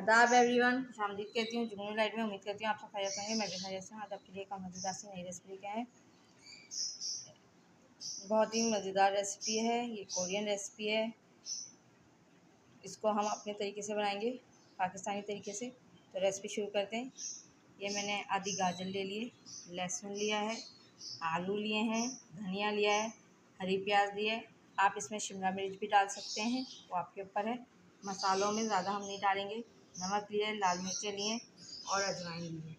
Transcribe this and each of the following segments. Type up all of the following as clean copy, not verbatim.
आदाब एवरीवन, खुशामदीद कहती हूँ जुगनू लाइट में। उम्मीद करती हूँ आप सब खैरियत होंगे। मैं भी खैरियत से हूँ। आज आपके लिए एक मज़ेदार सी नई रेसिपी लेके आए। बहुत ही मज़ेदार रेसिपी है, ये कोरियन रेसिपी है। इसको हम अपने तरीके से बनाएंगे, पाकिस्तानी तरीके से। तो रेसिपी शुरू करते हैं। ये मैंने आधी गाजर ले लिए, लहसुन लिया है, आलू लिए हैं, धनिया लिया है, हरी प्याज लिया है। आप इसमें शिमला मिर्च भी डाल सकते हैं, वो आपके ऊपर है। मसालों में ज़्यादा हम नहीं डालेंगे। नमक लिए, लाल मिर्चें लिए और अजवाइन लिए।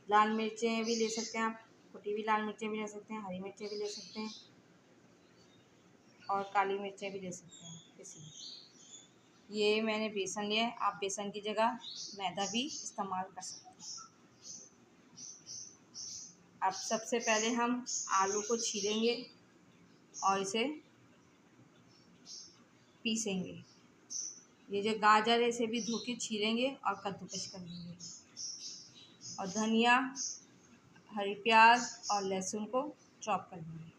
लाल मिर्चें भी ले सकते हैं आप, कुटी हुई लाल मिर्चें भी ले सकते हैं, हरी मिर्चें भी ले सकते हैं और काली मिर्चें भी ले सकते हैं किसी। ये मैंने बेसन लिया है, आप बेसन की जगह मैदा भी इस्तेमाल कर सकते हैं। अब सबसे पहले हम आलू को छीलेंगे और इसे पीसेंगे। ये जो गाजर है इसे भी धो के छीलेंगे और कद्दूकस कर लेंगे। और धनिया, हरी प्याज और लहसुन को चॉप कर लेंगे।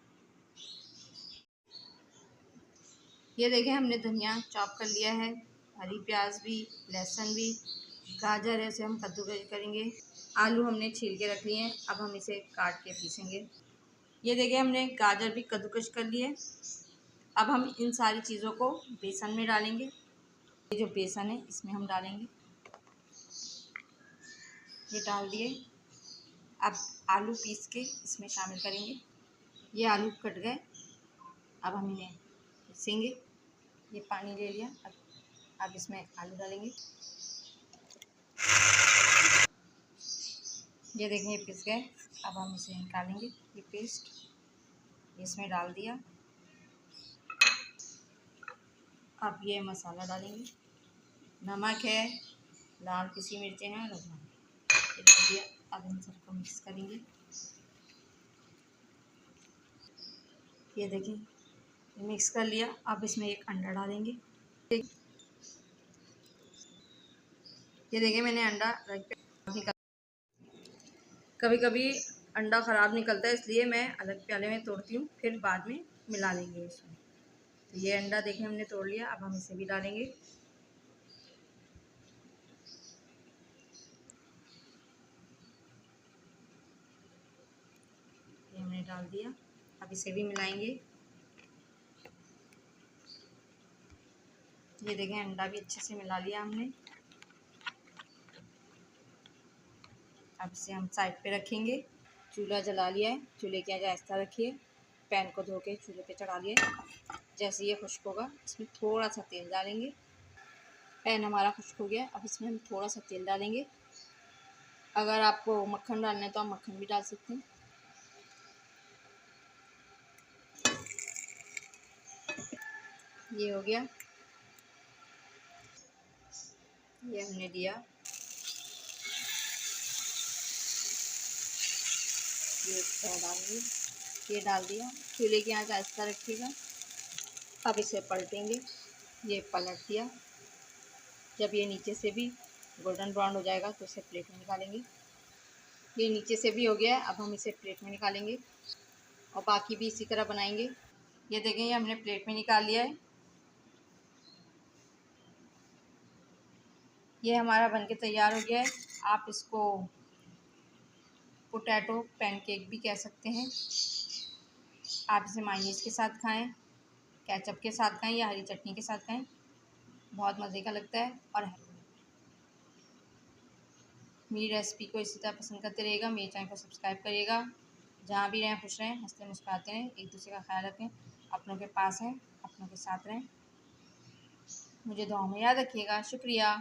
ये देखिए हमने धनिया चॉप कर लिया है, हरी प्याज भी, लहसुन भी, गाजर है इसे हम कद्दूकस करेंगे। आलू हमने छील के रख लिए हैं, अब हम इसे काट के पीसेंगे। ये देखिए हमने गाजर भी कद्दूकस कर लिए। अब हम इन सारी चीज़ों को बेसन में डालेंगे। ये जो बेसन है इसमें हम डालेंगे, ये डाल दिए। अब आलू पीस के इसमें शामिल करेंगे। ये आलू कट गए, अब हम इन्हें पीसेंगे। ये पानी ले लिया, अब इसमें आलू डालेंगे। ये देखें ये पिस गए, अब हम इसे निकालेंगे। ये पेस्ट इसमें डाल दिया। अब ये मसाला डालेंगे, नमक है, लाल पिसी मिर्चें हैं और अजवाइन, ये डाल दिया। अब इन सबको मिक्स करेंगे। ये देखिए मिक्स कर लिया। अब इसमें एक अंडा डालेंगे। ये देखिए मैंने अंडा निकल, कभी कभी अंडा ख़राब निकलता है, इसलिए मैं अलग प्याले में तोड़ती हूँ, फिर बाद में मिला लेंगे इसमें। तो ये अंडा देखें हमने तोड़ लिया, अब हम इसे भी डालेंगे। ये हमने डाल दिया, अब इसे भी मिलाएंगे। ये देखें अंडा भी अच्छे से मिला लिया हमने। अब इसे हम साइड पे रखेंगे। चूल्हा जला लिया है, चूल्हे की आंच आहिस्ता रखिए। पैन को धो के चूल्हे पे चढ़ा लिए। जैसे ये खुश्क होगा इसमें थोड़ा सा तेल डालेंगे। पैन हमारा खुश्क हो गया, अब इसमें हम थोड़ा सा तेल डालेंगे। अगर आपको मक्खन डालना है तो आप मक्खन भी डाल सकते हैं। ये हो गया, ये हमने दिया। ये डालेंगे, ये डाल दिया। चूल्हे की आंच आहिस्ता रखिएगा। अब इसे पलटेंगे। ये पलट दिया। जब ये नीचे से भी गोल्डन ब्राउन हो जाएगा तो इसे प्लेट में निकालेंगे। ये नीचे से भी हो गया है, अब हम इसे प्लेट में निकालेंगे और बाकी भी इसी तरह बनाएंगे। ये देखें ये हमने प्लेट में निकाल लिया है। ये हमारा बनके तैयार हो गया है। आप इसको पोटैटो पैनकेक भी कह सकते हैं। आप इसे मायोनीज के साथ खाएं, केचप के साथ खाएं या हरी चटनी के साथ खाएं, बहुत मज़े का लगता है। और मेरी रेसिपी को इसी तरह पसंद करते रहिएगा। मेरे चैनल को सब्सक्राइब करिएगा। जहाँ भी रहें खुश रहें, हंसते मुस्कुराते रहें, एक दूसरे का ख्याल रखें। अपनों के पास हैं, अपनों के साथ रहें। मुझे दुआ में याद रखिएगा। शुक्रिया।